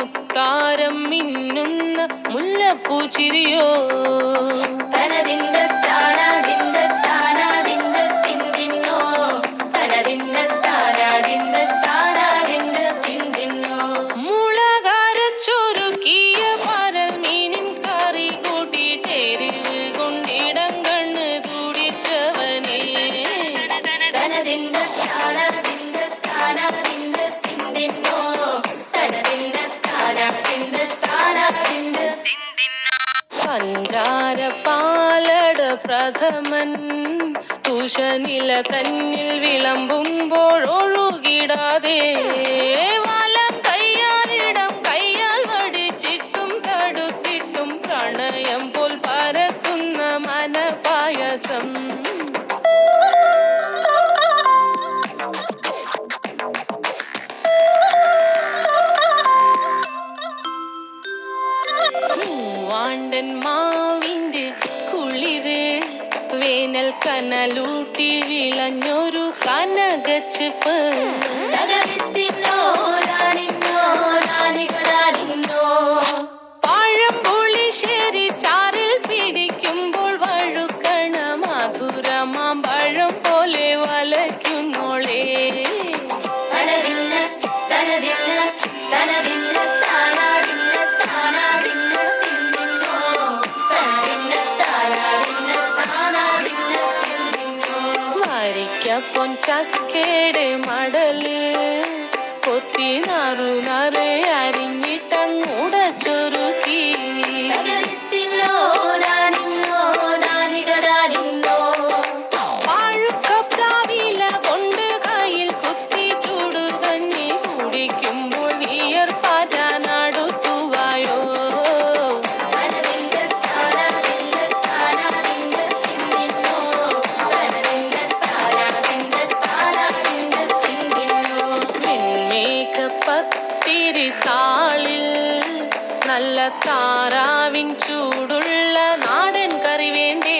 മുത്താരം മിന്നുന്ന മുല്ലപ്പൂച്ചിരിയോ മുളകരച്ചൊരുക്കിയ പരൽ മീനിൻ കറി കൂട്ടിട്ടേരിവ് കൊണ്ടിടം കണ്ണ് തുടിച്ചവനേ പഞ്ചാര പാലട പ്രഥമൻ തുഷനില തന്നിൽ വിളമ്പുമ്പോൾ ഒഴുകിടാതെ വലം കയ്യാലിടം കയ്യാൽ വടിച്ചിട്ടും തടുത്തിട്ടും പ്രണയം പോൽ പരക്കുന്ന മനപായസം വാണ്ടൻ മാവിൻ്റെ കുളിര് വേനൽ കനലൂട്ടി വിളഞ്ഞൊരു കനകച്ചെപ്പ് പഴംപുളിശ്ശേരി ചാറിൽ പിടിക്കുമ്പോൾ വഴുക്കണ മധുരമാം പഴം പോലെ വലയ്ക്കുന്നോളേ പൊൻചക്കേടെ മടല് കൊത്തി നറു അരിഞ്ഞിട്ടങ്ങുടച്ചൊരുക്കി പഴുക്കപ്ലാവില കൊണ്ട് കയ്യിൽ കുത്തി ചൂടുകഞ്ഞി കുടിക്കുമ്പോൾ വിയർപ്പാറ്റാനടുത്തുവായോ താളിൽ നല്ല താറാവിൻ ചൂടുള്ള നാടൻ കറി വേണ്ടേ